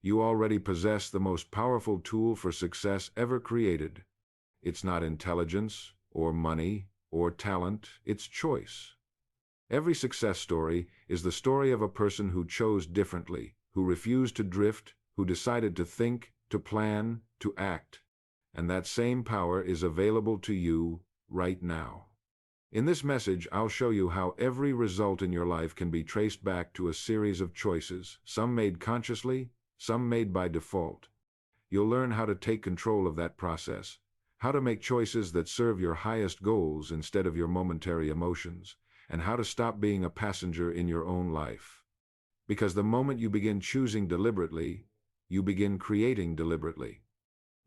You already possess the most powerful tool for success ever created. It's not intelligence, or money, or talent, it's choice. Every success story is the story of a person who chose differently, who refused to drift, who decided to think, to plan, to act. And that same power is available to you right now. In this message, I'll show you how every result in your life can be traced back to a series of choices, some made consciously, some made by default. You'll learn how to take control of that process, how to make choices that serve your highest goals instead of your momentary emotions, and how to stop being a passenger in your own life. Because the moment you begin choosing deliberately, you begin creating deliberately.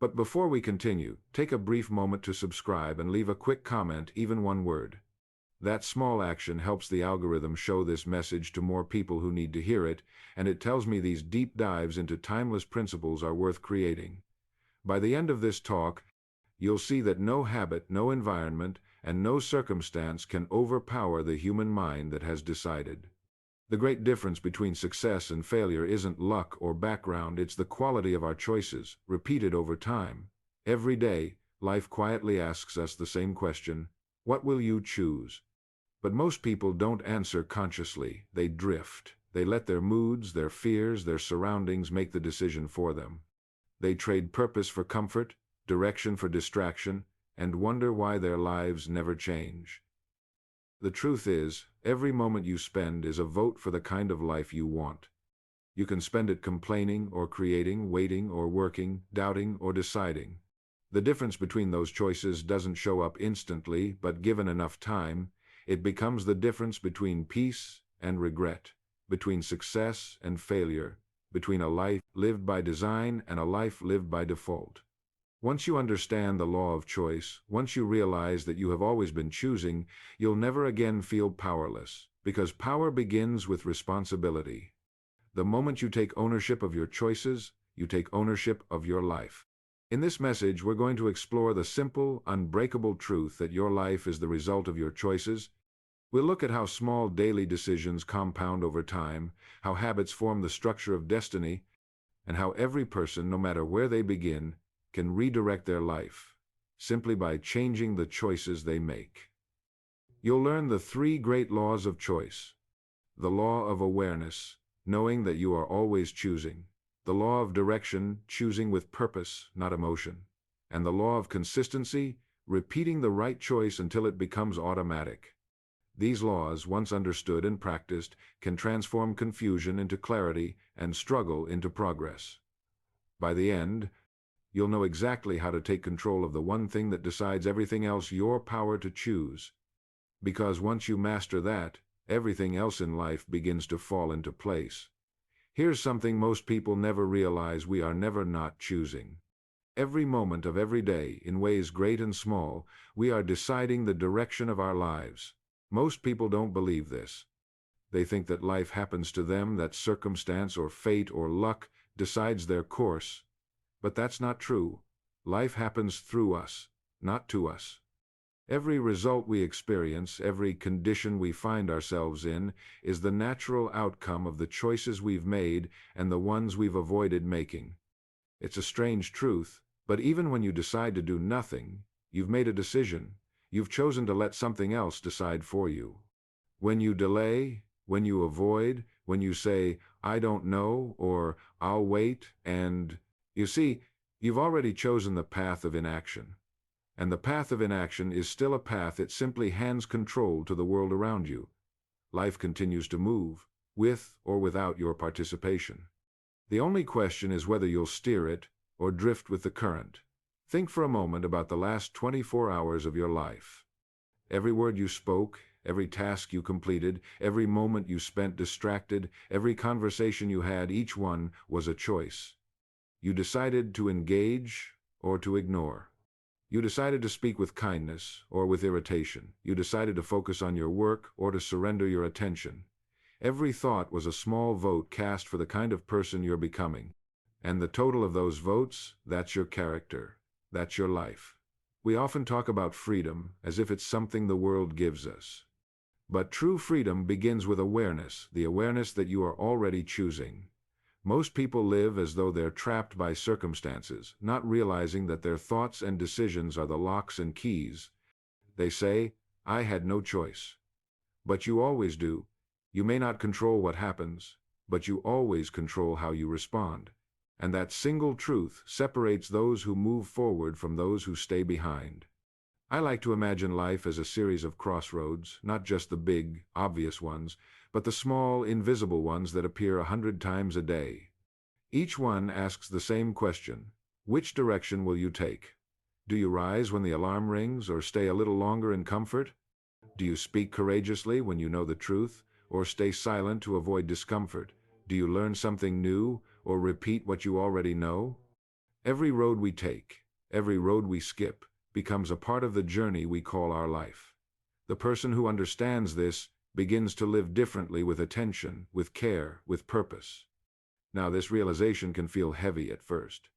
But before we continue, take a brief moment to subscribe and leave a quick comment, even one word. That small action helps the algorithm show this message to more people who need to hear it, and it tells me these deep dives into timeless principles are worth creating. By the end of this talk, you'll see that no habit, no environment, and no circumstance can overpower the human mind that has decided. The great difference between success and failure isn't luck or background, it's the quality of our choices, repeated over time. Every day, life quietly asks us the same question: what will you choose? But most people don't answer consciously, they drift. They let their moods, their fears, their surroundings make the decision for them. They trade purpose for comfort, direction for distraction, and wonder why their lives never change. The truth is, every moment you spend is a vote for the kind of life you want. You can spend it complaining or creating, waiting or working, doubting or deciding. The difference between those choices doesn't show up instantly, but given enough time, it becomes the difference between peace and regret, between success and failure, between a life lived by design and a life lived by default. Once you understand the law of choice, once you realize that you have always been choosing, you'll never again feel powerless, because power begins with responsibility. The moment you take ownership of your choices, you take ownership of your life. In this message, we're going to explore the simple, unbreakable truth that your life is the result of your choices. We'll look at how small daily decisions compound over time, how habits form the structure of destiny, and how every person, no matter where they begin, can redirect their life, simply by changing the choices they make. You'll learn the three great laws of choice. The law of awareness, knowing that you are always choosing. The law of direction, choosing with purpose, not emotion. And the law of consistency, repeating the right choice until it becomes automatic. These laws, once understood and practiced, can transform confusion into clarity and struggle into progress. By the end, you'll know exactly how to take control of the one thing that decides everything else, your power to choose. Because once you master that, everything else in life begins to fall into place. Here's something most people never realize: we are never not choosing. Every moment of every day, in ways great and small, we are deciding the direction of our lives. Most people don't believe this. They think that life happens to them, that circumstance or fate or luck decides their course. But that's not true. Life happens through us, not to us. Every result we experience, every condition we find ourselves in, is the natural outcome of the choices we've made and the ones we've avoided making. It's a strange truth, but even when you decide to do nothing, you've made a decision. You've chosen to let something else decide for you. When you delay, when you avoid, when you say, "I don't know," or "I'll wait," and you see, you've already chosen the path of inaction. And the path of inaction is still a path. It simply hands control to the world around you. Life continues to move, with or without your participation. The only question is whether you'll steer it or drift with the current. Think for a moment about the last 24 hours of your life. Every word you spoke, every task you completed, every moment you spent distracted, every conversation you had, each one was a choice. You decided to engage or to ignore. You decided to speak with kindness or with irritation. You decided to focus on your work or to surrender your attention. Every thought was a small vote cast for the kind of person you're becoming. And the total of those votes, that's your character. That's your life. We often talk about freedom as if it's something the world gives us. But true freedom begins with awareness, the awareness that you are already choosing. Most people live as though they're trapped by circumstances, not realizing that their thoughts and decisions are the locks and keys. They say, "I had no choice." But you always do. You may not control what happens, but you always control how you respond. And that single truth separates those who move forward from those who stay behind. I like to imagine life as a series of crossroads, not just the big, obvious ones, but the small, invisible ones that appear 100 times a day. Each one asks the same question: which direction will you take? Do you rise when the alarm rings, or stay a little longer in comfort? Do you speak courageously when you know the truth, or stay silent to avoid discomfort? Do you learn something new, or repeat what you already know? Every road we take, every road we skip, becomes a part of the journey we call our life. The person who understands this begins to live differently, with attention, with care, with purpose. Now, this realization can feel heavy at first,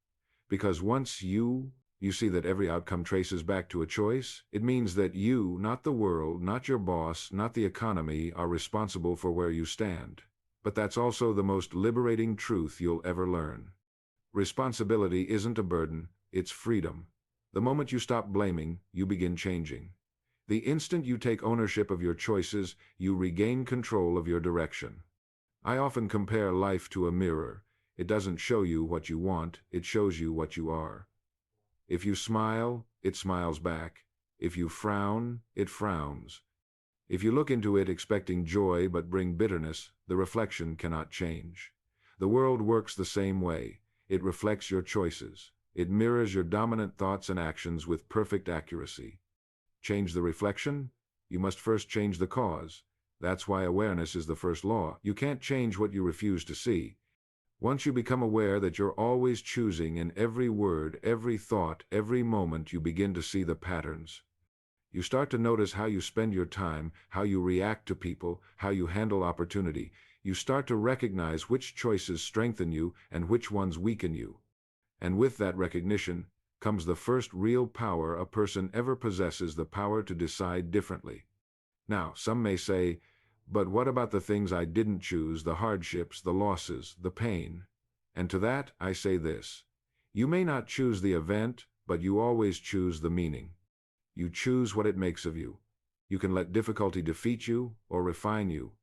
because once you see that every outcome traces back to a choice, it means that you, not the world, not your boss, not the economy, are responsible for where you stand. But that's also the most liberating truth you'll ever learn. Responsibility isn't a burden, it's freedom. The moment you stop blaming, you begin changing. The instant you take ownership of your choices, you regain control of your direction. I often compare life to a mirror. It doesn't show you what you want, it shows you what you are. If you smile, it smiles back. If you frown, it frowns. If you look into it expecting joy but bring bitterness, the reflection cannot change. The world works the same way. It reflects your choices. It mirrors your dominant thoughts and actions with perfect accuracy. Change the reflection? You must first change the cause. That's why awareness is the first law. You can't change what you refuse to see. Once you become aware that you're always choosing in every word, every thought, every moment, you begin to see the patterns. You start to notice how you spend your time, how you react to people, how you handle opportunity. You start to recognize which choices strengthen you and which ones weaken you. And with that recognition comes the first real power a person ever possesses: the power to decide differently. Now, some may say, "But what about the things I didn't choose, the hardships, the losses, the pain?" And to that, I say this: you may not choose the event, but you always choose the meaning. You choose what it makes of you. You can let difficulty defeat you or refine you.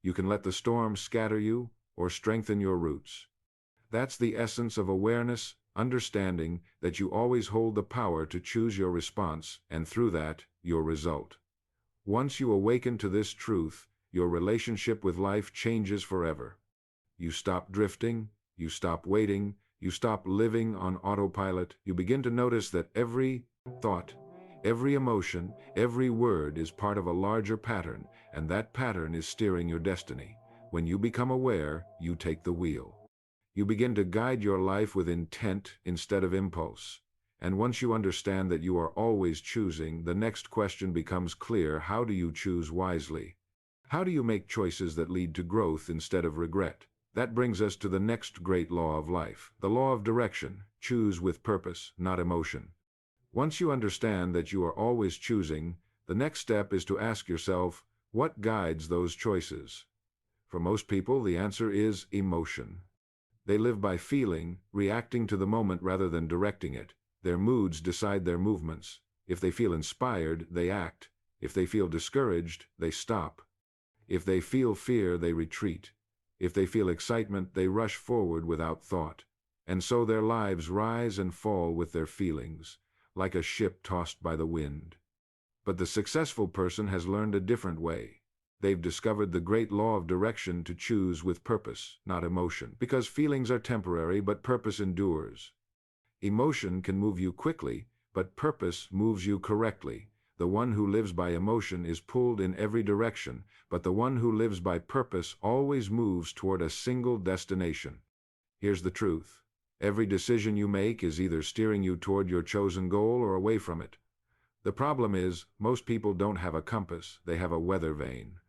You can let the storm scatter you or strengthen your roots. That's the essence of awareness, understanding that you always hold the power to choose your response, and through that, your result. Once you awaken to this truth, your relationship with life changes forever. You stop drifting, you stop waiting, you stop living on autopilot. You begin to notice that every thought, every emotion, every word is part of a larger pattern, and that pattern is steering your destiny. When you become aware, you take the wheel. You begin to guide your life with intent instead of impulse. And once you understand that you are always choosing, the next question becomes clear: how do you choose wisely? How do you make choices that lead to growth instead of regret? That brings us to the next great law of life, the law of direction. Choose with purpose, not emotion. Once you understand that you are always choosing, the next step is to ask yourself, what guides those choices? For most people, the answer is emotion. They live by feeling, reacting to the moment rather than directing it. Their moods decide their movements. If they feel inspired, they act. If they feel discouraged, they stop. If they feel fear, they retreat. If they feel excitement, they rush forward without thought. And so their lives rise and fall with their feelings, like a ship tossed by the wind. But the successful person has learned a different way. They've discovered the great law of direction: to choose with purpose, not emotion, because feelings are temporary, but purpose endures. Emotion can move you quickly, but purpose moves you correctly. The one who lives by emotion is pulled in every direction, but the one who lives by purpose always moves toward a single destination. Here's the truth: every decision you make is either steering you toward your chosen goal or away from it. The problem is, most people don't have a compass, they have a weather vane.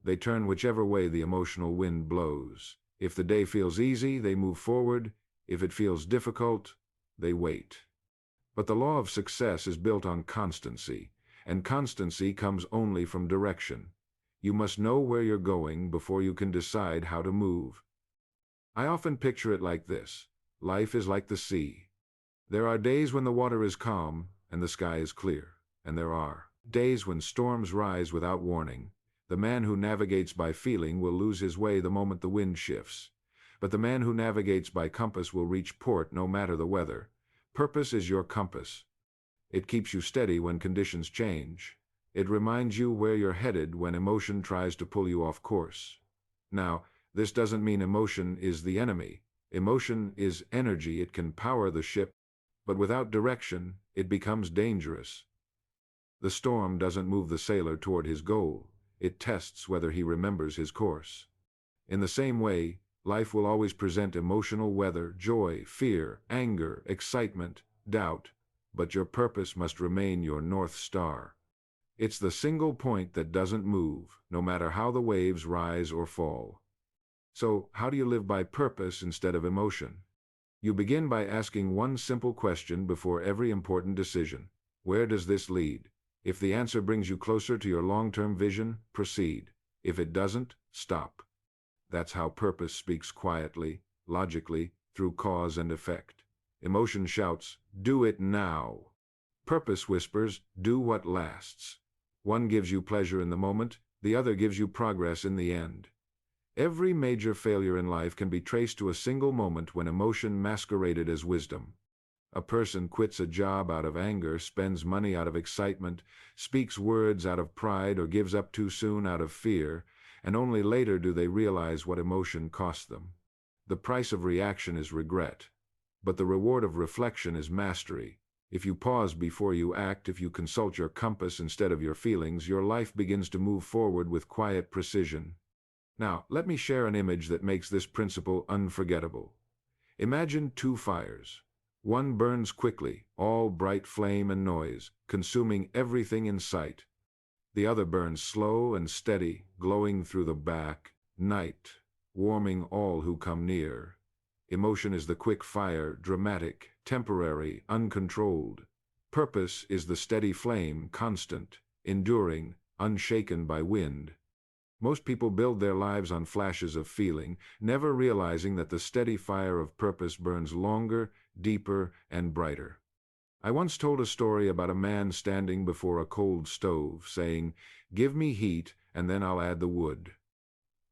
They turn whichever way the emotional wind blows. If the day feels easy, they move forward. If it feels difficult, they wait. But the law of success is built on constancy, and constancy comes only from direction. You must know where you're going before you can decide how to move. I often picture it like this. Life is like the sea. There are days when the water is calm and the sky is clear, and there are days when storms rise without warning. The man who navigates by feeling will lose his way the moment the wind shifts. But the man who navigates by compass will reach port no matter the weather. Purpose is your compass. It keeps you steady when conditions change. It reminds you where you're headed when emotion tries to pull you off course. Now, this doesn't mean emotion is the enemy. Emotion is energy. It can power the ship, but without direction, it becomes dangerous. The storm doesn't move the sailor toward his goal. It tests whether he remembers his course. In the same way, life will always present emotional weather, joy, fear, anger, excitement, doubt, but your purpose must remain your North Star. It's the single point that doesn't move, no matter how the waves rise or fall. So, how do you live by purpose instead of emotion? You begin by asking one simple question before every important decision. Where does this lead? If the answer brings you closer to your long-term vision, proceed. If it doesn't, stop. That's how purpose speaks quietly, logically, through cause and effect. Emotion shouts, "Do it now." Purpose whispers, "Do what lasts." One gives you pleasure in the moment, the other gives you progress in the end. Every major failure in life can be traced to a single moment when emotion masqueraded as wisdom. A person quits a job out of anger, spends money out of excitement, speaks words out of pride, or gives up too soon out of fear, and only later do they realize what emotion cost them. The price of reaction is regret, but the reward of reflection is mastery. If you pause before you act, if you consult your compass instead of your feelings, your life begins to move forward with quiet precision. Now, let me share an image that makes this principle unforgettable. Imagine two fires. One burns quickly, all bright flame and noise, consuming everything in sight. The other burns slow and steady, glowing through the back, night, warming all who come near. Emotion is the quick fire, dramatic, temporary, uncontrolled. Purpose is the steady flame, constant, enduring, unshaken by wind. Most people build their lives on flashes of feeling, never realizing that the steady fire of purpose burns longer, deeper, and brighter. I once told a story about a man standing before a cold stove, saying, "Give me heat, and then I'll add the wood."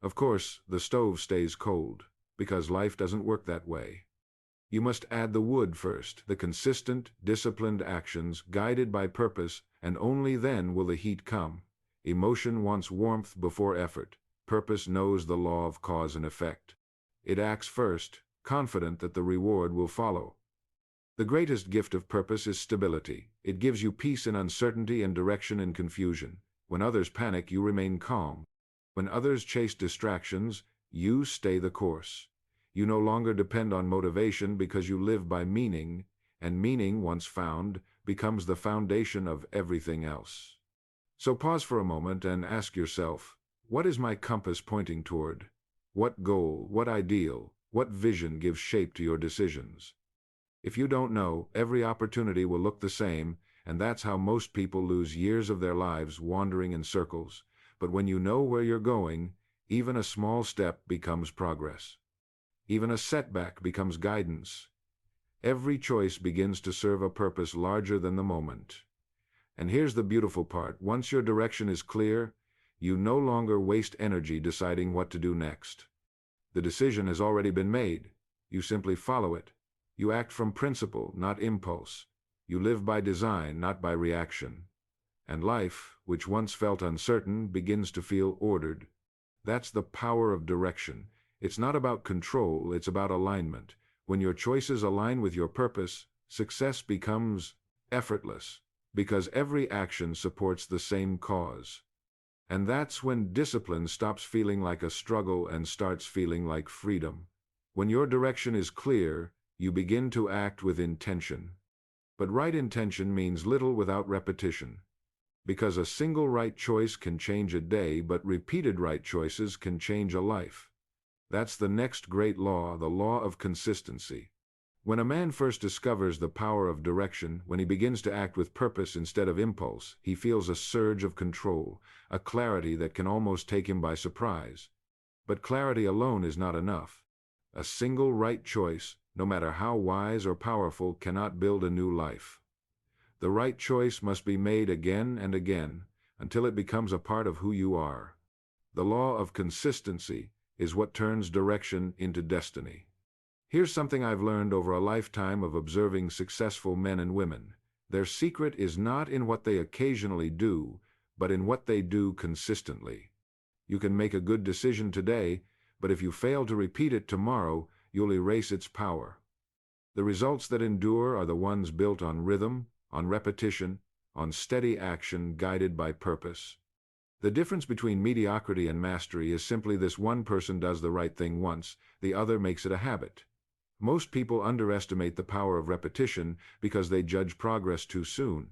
Of course, the stove stays cold, because life doesn't work that way. You must add the wood first, the consistent, disciplined actions, guided by purpose, and only then will the heat come. Emotion wants warmth before effort. Purpose knows the law of cause and effect. It acts first, confident that the reward will follow. The greatest gift of purpose is stability. It gives you peace in uncertainty and direction in confusion. When others panic, you remain calm. When others chase distractions, you stay the course. You no longer depend on motivation because you live by meaning, and meaning, once found, becomes the foundation of everything else. So pause for a moment and ask yourself, what is my compass pointing toward? What goal, what ideal, what vision gives shape to your decisions? If you don't know, every opportunity will look the same, and that's how most people lose years of their lives wandering in circles. But when you know where you're going, even a small step becomes progress. Even a setback becomes guidance. Every choice begins to serve a purpose larger than the moment. And here's the beautiful part. Once your direction is clear, you no longer waste energy deciding what to do next. The decision has already been made. You simply follow it. You act from principle, not impulse. You live by design, not by reaction. And life, which once felt uncertain, begins to feel ordered. That's the power of direction. It's not about control, it's about alignment. When your choices align with your purpose, success becomes effortless, because every action supports the same cause. And that's when discipline stops feeling like a struggle and starts feeling like freedom. When your direction is clear, you begin to act with intention. But right intention means little without repetition. Because a single right choice can change a day, but repeated right choices can change a life. That's the next great law, the law of consistency. When a man first discovers the power of direction, when he begins to act with purpose instead of impulse, he feels a surge of control, a clarity that can almost take him by surprise. But clarity alone is not enough. A single right choice, no matter how wise or powerful, cannot build a new life. The right choice must be made again and again, until it becomes a part of who you are. The law of consistency is what turns direction into destiny. Here's something I've learned over a lifetime of observing successful men and women. Their secret is not in what they occasionally do, but in what they do consistently. You can make a good decision today, but if you fail to repeat it tomorrow, you'll erase its power. The results that endure are the ones built on rhythm, on repetition, on steady action guided by purpose. The difference between mediocrity and mastery is simply this: one person does the right thing once, the other makes it a habit. Most people underestimate the power of repetition because they judge progress too soon.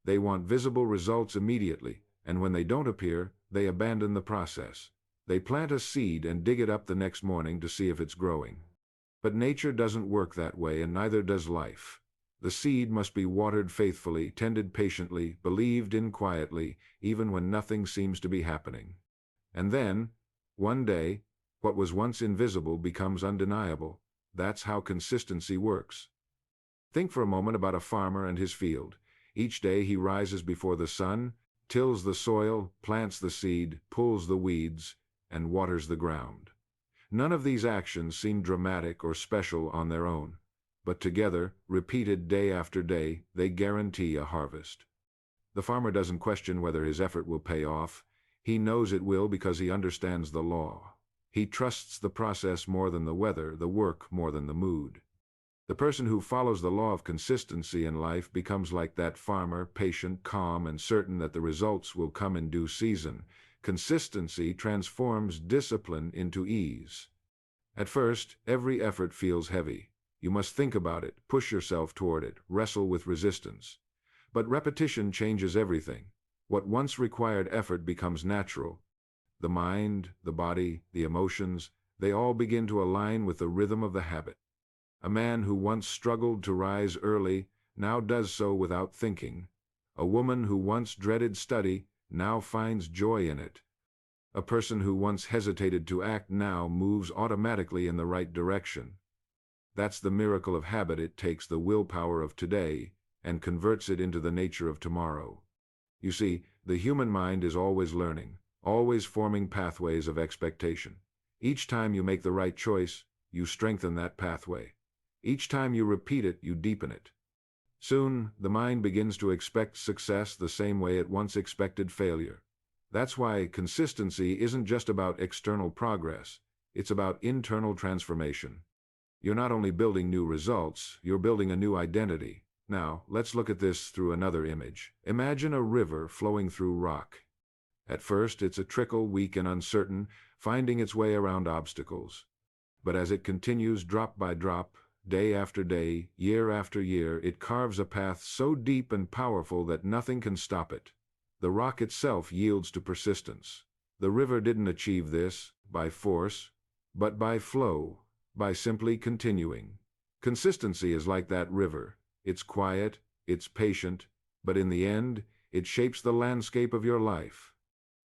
They want visible results immediately, and when they don't appear, they abandon the process. They plant a seed and dig it up the next morning to see if it's growing. But nature doesn't work that way, and neither does life. The seed must be watered faithfully, tended patiently, believed in quietly, even when nothing seems to be happening. And then, one day, what was once invisible becomes undeniable. That's how consistency works. Think for a moment about a farmer and his field. Each day he rises before the sun, tills the soil, plants the seed, pulls the weeds, and waters the ground. None of these actions seem dramatic or special on their own, but together, repeated day after day, they guarantee a harvest. The farmer doesn't question whether his effort will pay off. He knows it will because he understands the law. He trusts the process more than the weather, the work more than the mood. The person who follows the law of consistency in life becomes like that farmer, patient, calm, and certain that the results will come in due season. Consistency transforms discipline into ease. At first, every effort feels heavy. You must think about it, push yourself toward it, wrestle with resistance. But repetition changes everything. What once required effort becomes natural. The mind, the body, the emotions, they all begin to align with the rhythm of the habit. A man who once struggled to rise early now does so without thinking. A woman who once dreaded study now finds joy in it. A person who once hesitated to act now moves automatically in the right direction. That's the miracle of habit. It takes the willpower of today and converts it into the nature of tomorrow. You see, the human mind is always learning, always forming pathways of expectation. Each time you make the right choice, you strengthen that pathway. Each time you repeat it, you deepen it. Soon, the mind begins to expect success the same way it once expected failure. That's why consistency isn't just about external progress, it's about internal transformation. You're not only building new results, you're building a new identity. Now, let's look at this through another image. Imagine a river flowing through rock. At first, it's a trickle, weak and uncertain, finding its way around obstacles. But as it continues drop by drop, day after day, year after year, it carves a path so deep and powerful that nothing can stop it. The rock itself yields to persistence. The river didn't achieve this by force, but by flow, by simply continuing. Consistency is like that river. It's quiet, it's patient, but in the end, it shapes the landscape of your life.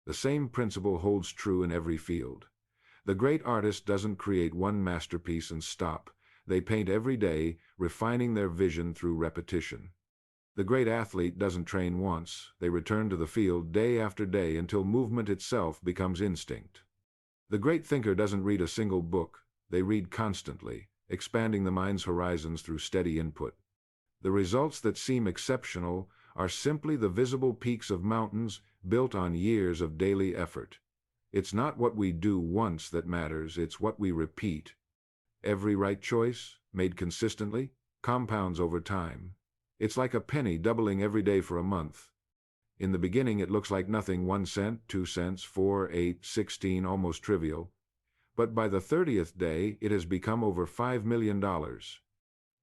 The same principle holds true in every field. The great artist doesn't create one masterpiece and stop. They paint every day, refining their vision through repetition. The great athlete doesn't train once. They return to the field day after day until movement itself becomes instinct. The great thinker doesn't read a single book. They read constantly, expanding the mind's horizons through steady input. The results that seem exceptional are simply the visible peaks of mountains built on years of daily effort. It's not what we do once that matters, it's what we repeat. Every right choice, made consistently, compounds over time. It's like a penny doubling every day for a month. In the beginning it looks like nothing: 1 cent, 2 cents, 4, 8, 16, almost trivial. But by the 30th day, it has become over $5 million.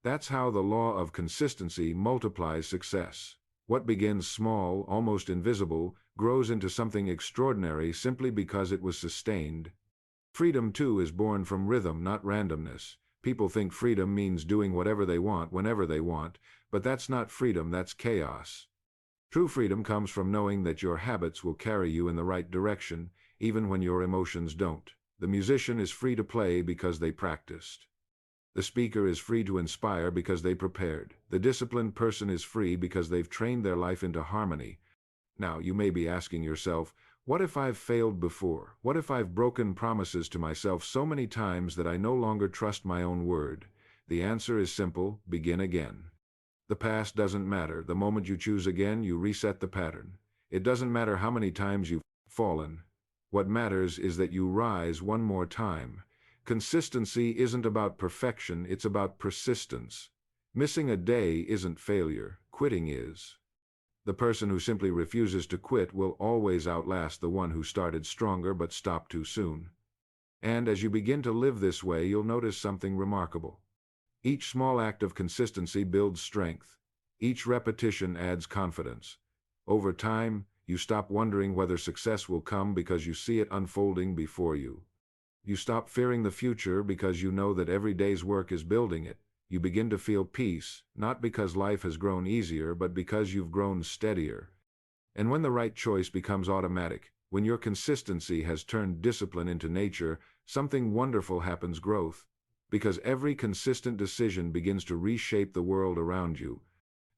That's how the law of consistency multiplies success. What begins small, almost invisible, grows into something extraordinary simply because it was sustained. Freedom, too, is born from rhythm, not randomness. People think freedom means doing whatever they want, whenever they want, but that's not freedom, that's chaos. True freedom comes from knowing that your habits will carry you in the right direction, even when your emotions don't. The musician is free to play because they practiced. The speaker is free to inspire because they prepared. The disciplined person is free because they've trained their life into harmony. Now, you may be asking yourself, what if I've failed before? What if I've broken promises to myself so many times that I no longer trust my own word? The answer is simple: begin again. The past doesn't matter. The moment you choose again, you reset the pattern. It doesn't matter how many times you've fallen. What matters is that you rise one more time. Consistency isn't about perfection, it's about persistence. Missing a day isn't failure, quitting is. The person who simply refuses to quit will always outlast the one who started stronger but stopped too soon. And as you begin to live this way, you'll notice something remarkable. Each small act of consistency builds strength. Each repetition adds confidence. Over time, you stop wondering whether success will come because you see it unfolding before you. You stop fearing the future because you know that every day's work is building it. You begin to feel peace, not because life has grown easier, but because you've grown steadier. And when the right choice becomes automatic, when your consistency has turned discipline into nature, something wonderful happens: growth. Because every consistent decision begins to reshape the world around you.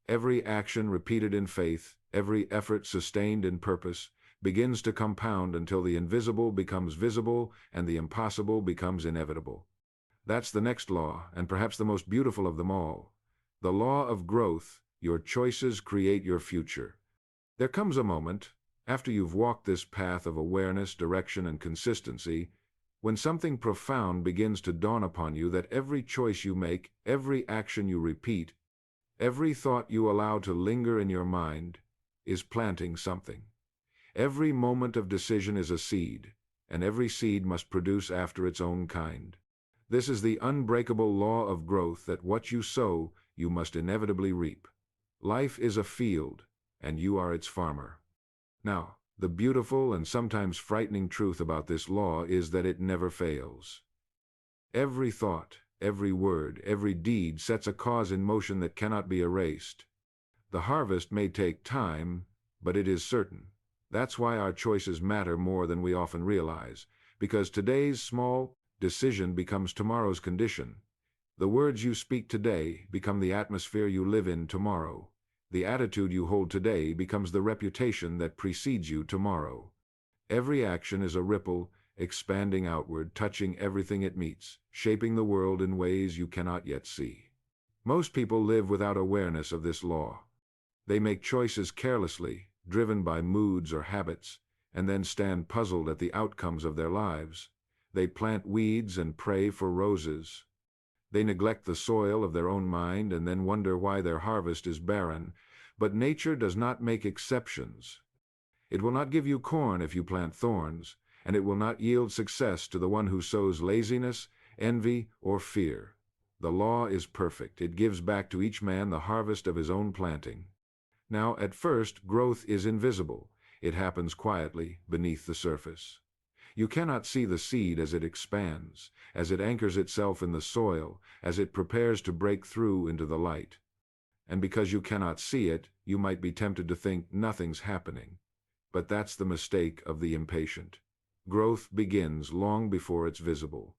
Every action repeated in faith, every effort sustained in purpose, begins to compound until the invisible becomes visible and the impossible becomes inevitable. That's the next law, and perhaps the most beautiful of them all. The law of growth. Your choices create your future. There comes a moment, after you've walked this path of awareness, direction, and consistency, when something profound begins to dawn upon you: that every choice you make, every action you repeat, every thought you allow to linger in your mind, is planting something. Every moment of decision is a seed, and every seed must produce after its own kind. This is the unbreakable law of growth, that what you sow, you must inevitably reap. Life is a field, and you are its farmer. Now, the beautiful and sometimes frightening truth about this law is that it never fails. Every thought, every word, every deed sets a cause in motion that cannot be erased. The harvest may take time, but it is certain. That's why our choices matter more than we often realize, because today's small decision becomes tomorrow's condition. The words you speak today become the atmosphere you live in tomorrow. The attitude you hold today becomes the reputation that precedes you tomorrow. Every action is a ripple, expanding outward, touching everything it meets, shaping the world in ways you cannot yet see. Most people live without awareness of this law. They make choices carelessly, driven by moods or habits, and then stand puzzled at the outcomes of their lives. They plant weeds and pray for roses. They neglect the soil of their own mind and then wonder why their harvest is barren. But nature does not make exceptions. It will not give you corn if you plant thorns, and it will not yield success to the one who sows laziness, envy, or fear. The law is perfect. It gives back to each man the harvest of his own planting. Now, at first, growth is invisible. It happens quietly, beneath the surface. You cannot see the seed as it expands, as it anchors itself in the soil, as it prepares to break through into the light. And because you cannot see it, you might be tempted to think nothing's happening. But that's the mistake of the impatient. Growth begins long before it's visible.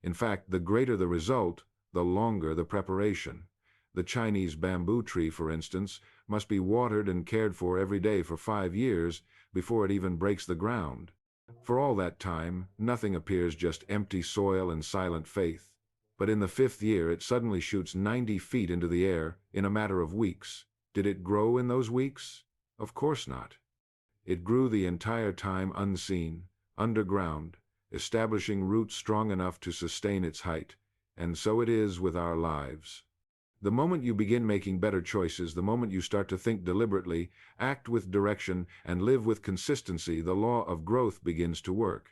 In fact, the greater the result, the longer the preparation. The Chinese bamboo tree, for instance, must be watered and cared for every day for 5 years before it even breaks the ground. For all that time, nothing appears, just empty soil and silent faith. But in the 5th year, it suddenly shoots 90 feet into the air in a matter of weeks. Did it grow in those weeks? Of course not. It grew the entire time unseen, underground, establishing roots strong enough to sustain its height. And so it is with our lives. The moment you begin making better choices, the moment you start to think deliberately, act with direction, and live with consistency, the law of growth begins to work.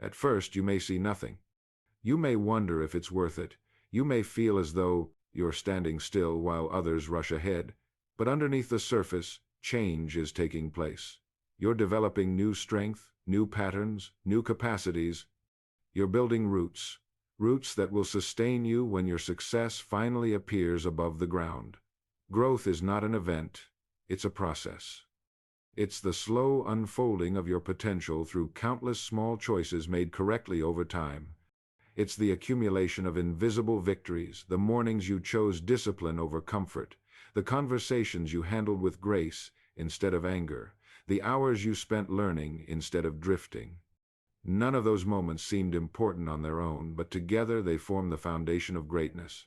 At first, you may see nothing. You may wonder if it's worth it. You may feel as though you're standing still while others rush ahead. But underneath the surface, change is taking place. You're developing new strength, new patterns, new capacities. You're building roots. Roots that will sustain you when your success finally appears above the ground. Growth is not an event, it's a process. It's the slow unfolding of your potential through countless small choices made correctly over time. It's the accumulation of invisible victories, the mornings you chose discipline over comfort, the conversations you handled with grace instead of anger, the hours you spent learning instead of drifting. None of those moments seemed important on their own, but together they form the foundation of greatness.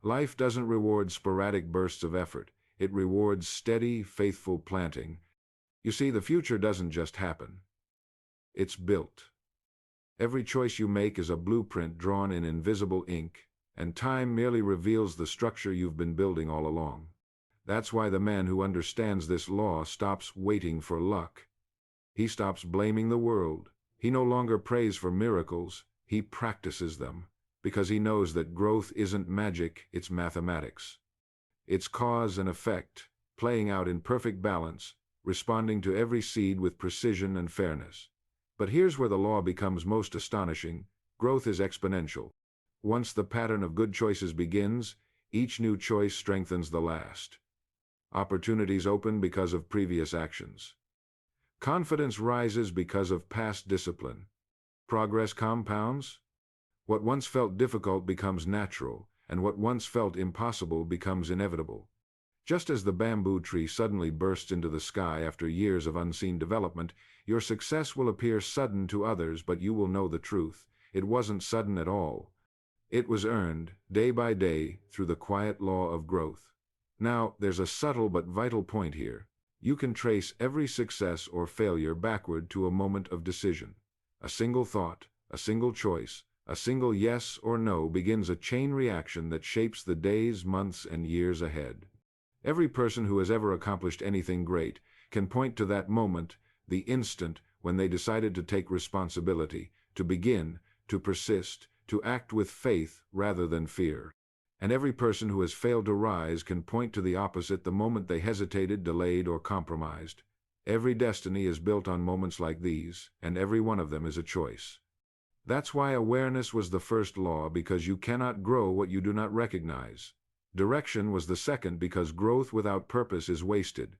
Life doesn't reward sporadic bursts of effort. It rewards steady, faithful planting. You see, the future doesn't just happen. It's built. Every choice you make is a blueprint drawn in invisible ink, and time merely reveals the structure you've been building all along. That's why the man who understands this law stops waiting for luck. He stops blaming the world. He no longer prays for miracles. He practices them, because he knows that growth isn't magic, it's mathematics. It's cause and effect, playing out in perfect balance, responding to every seed with precision and fairness. But here's where the law becomes most astonishing. Growth is exponential. Once the pattern of good choices begins, each new choice strengthens the last. Opportunities open because of previous actions. Confidence rises because of past discipline. Progress compounds. What once felt difficult becomes natural, and what once felt impossible becomes inevitable. Just as the bamboo tree suddenly bursts into the sky after years of unseen development, your success will appear sudden to others, but you will know the truth. It wasn't sudden at all. It was earned, day by day, through the quiet law of growth. Now, there's a subtle but vital point here. You can trace every success or failure backward to a moment of decision. A single thought, a single choice, a single yes or no begins a chain reaction that shapes the days, months, and years ahead. Every person who has ever accomplished anything great can point to that moment, the instant when they decided to take responsibility, to begin, to persist, to act with faith rather than fear. And every person who has failed to rise can point to the opposite, the moment they hesitated, delayed, or compromised. Every destiny is built on moments like these, and every one of them is a choice. That's why awareness was the first law, because you cannot grow what you do not recognize. Direction was the second, because growth without purpose is wasted.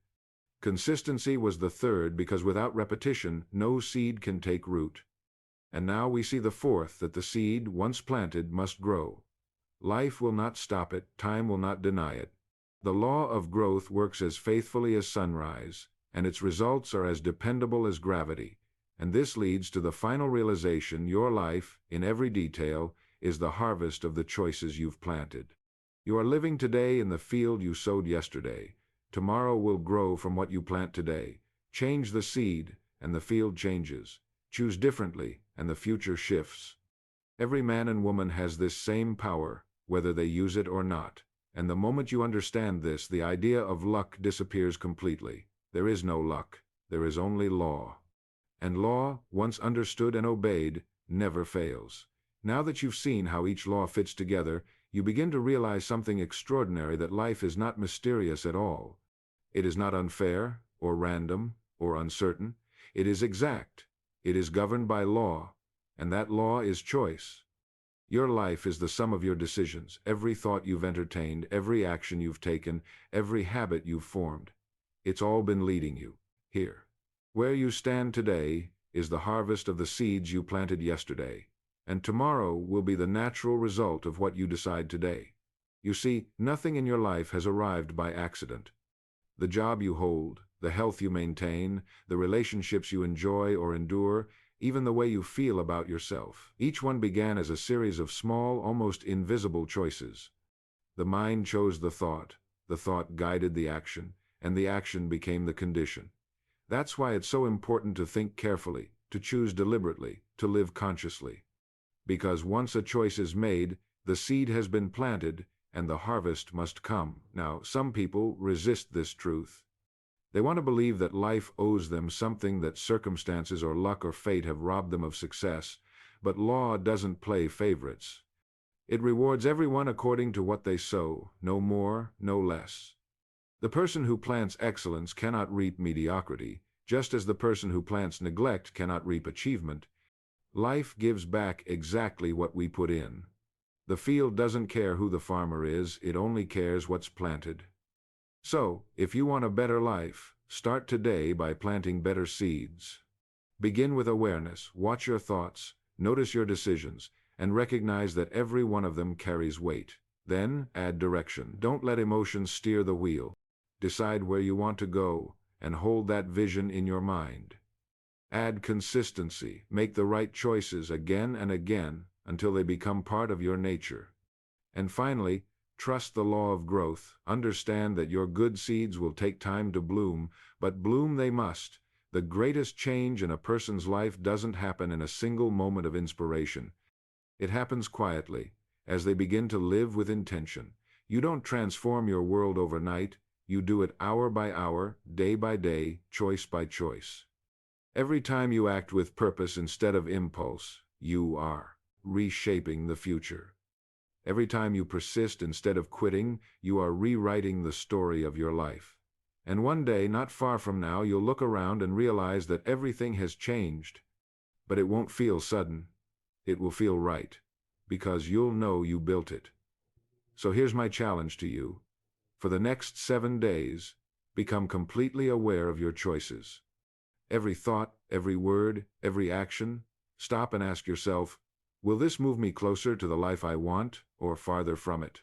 Consistency was the third, because without repetition, no seed can take root. And now we see the fourth, that the seed, once planted, must grow. Life will not stop it, time will not deny it. The law of growth works as faithfully as sunrise, and its results are as dependable as gravity. And this leads to the final realization: your life, in every detail, is the harvest of the choices you've planted. You are living today in the field you sowed yesterday. Tomorrow will grow from what you plant today. Change the seed, and the field changes. Choose differently, and the future shifts. Every man and woman has this same power, whether they use it or not. And the moment you understand this, the idea of luck disappears completely. There is no luck. There is only law. And law, once understood and obeyed, never fails. Now that you've seen how each law fits together, you begin to realize something extraordinary: that life is not mysterious at all. It is not unfair, or random, or uncertain. It is exact. It is governed by law, and that law is choice. Your life is the sum of your decisions, every thought you've entertained, every action you've taken, every habit you've formed. It's all been leading you here. Where you stand today is the harvest of the seeds you planted yesterday, and tomorrow will be the natural result of what you decide today. You see, nothing in your life has arrived by accident. The job you hold, the health you maintain, the relationships you enjoy or endure, even the way you feel about yourself, each one began as a series of small, almost invisible choices. The mind chose the thought guided the action, and the action became the condition. That's why it's so important to think carefully, to choose deliberately, to live consciously. Because once a choice is made, the seed has been planted, and the harvest must come. Now, some people resist this truth. They want to believe that life owes them something, that circumstances or luck or fate have robbed them of success. But law doesn't play favorites. It rewards everyone according to what they sow, no more, no less. The person who plants excellence cannot reap mediocrity, just as the person who plants neglect cannot reap achievement. Life gives back exactly what we put in. The field doesn't care who the farmer is, it only cares what's planted. So, if you want a better life, Start today by planting better seeds. Begin with awareness, watch your thoughts, notice your decisions, and recognize that every one of them carries weight. Then, add direction. Don't let emotions steer the wheel. Decide where you want to go, and hold that vision in your mind. Add consistency. Make the right choices again and again until they become part of your nature. And finally, trust the law of growth. Understand that your good seeds will take time to bloom, but bloom they must. The greatest change in a person's life doesn't happen in a single moment of inspiration. It happens quietly, as they begin to live with intention. You don't transform your world overnight. You do it hour by hour, day by day, choice by choice. Every time you act with purpose instead of impulse, you are reshaping the future. Every time you persist instead of quitting, you are rewriting the story of your life. And one day, not far from now, you'll look around and realize that everything has changed. But it won't feel sudden. It will feel right, because you'll know you built it. So here's my challenge to you. For the next 7 days, become completely aware of your choices. Every thought, every word, every action, stop and ask yourself, will this move me closer to the life I want or farther from it?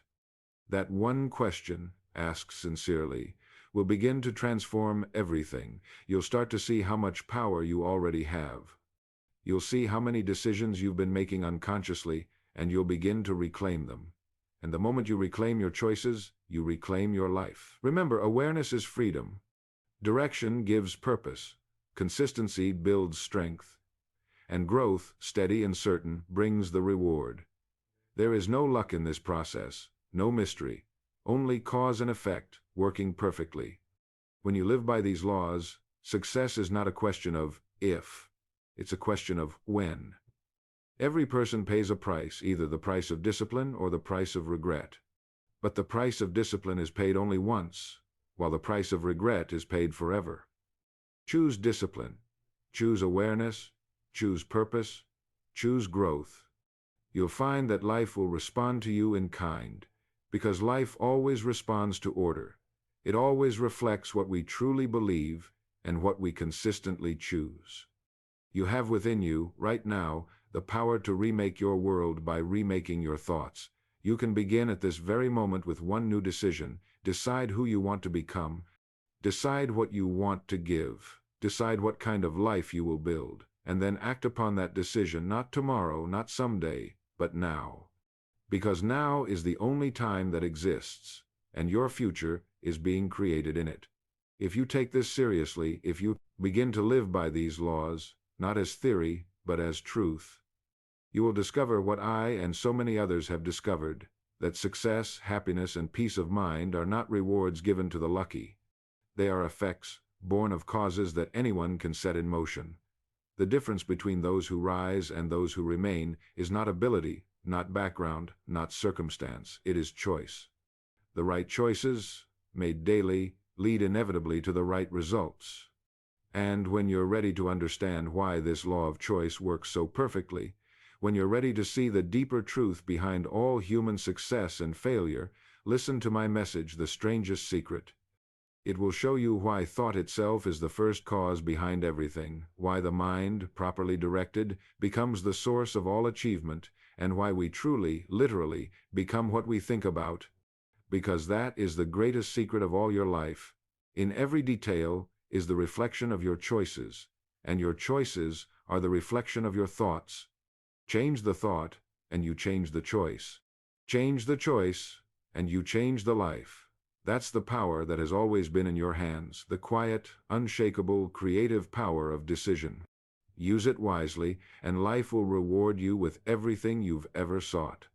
That one question, asked sincerely, will begin to transform everything. You'll start to see how much power you already have. You'll see how many decisions you've been making unconsciously, and you'll begin to reclaim them. And the moment you reclaim your choices, you reclaim your life. Remember, awareness is freedom. Direction gives purpose. Consistency builds strength. And growth, steady and certain, brings the reward. There is no luck in this process, no mystery, only cause and effect working perfectly. When you live by these laws, success is not a question of if, it's a question of when. Every person pays a price, either the price of discipline or the price of regret. But the price of discipline is paid only once, while the price of regret is paid forever. Choose discipline, choose awareness, choose purpose, choose growth. You'll find that life will respond to you in kind, because life always responds to order. It always reflects what we truly believe and what we consistently choose. You have within you, right now, the power to remake your world by remaking your thoughts. You can begin at this very moment with one new decision. Decide who you want to become. Decide what you want to give. Decide what kind of life you will build. And then act upon that decision, not tomorrow, not someday, but now. Because now is the only time that exists, and your future is being created in it. If you take this seriously, if you begin to live by these laws, not as theory, but as truth, you will discover what I and so many others have discovered, that success, happiness, and peace of mind are not rewards given to the lucky. They are effects, born of causes that anyone can set in motion. The difference between those who rise and those who remain is not ability, not background, not circumstance. It is choice. The right choices, made daily, lead inevitably to the right results. And when you're ready to understand why this law of choice works so perfectly, when you're ready to see the deeper truth behind all human success and failure, listen to my message, The Strangest Secret. It will show you why thought itself is the first cause behind everything, why the mind, properly directed, becomes the source of all achievement, and why we truly, literally, become what we think about. Because that is the greatest secret of all your life. In every detail is the reflection of your choices, and your choices are the reflection of your thoughts. Change the thought, and you change the choice. Change the choice, and you change the life. That's the power that has always been in your hands, the quiet, unshakable, creative power of decision. Use it wisely, and life will reward you with everything you've ever sought.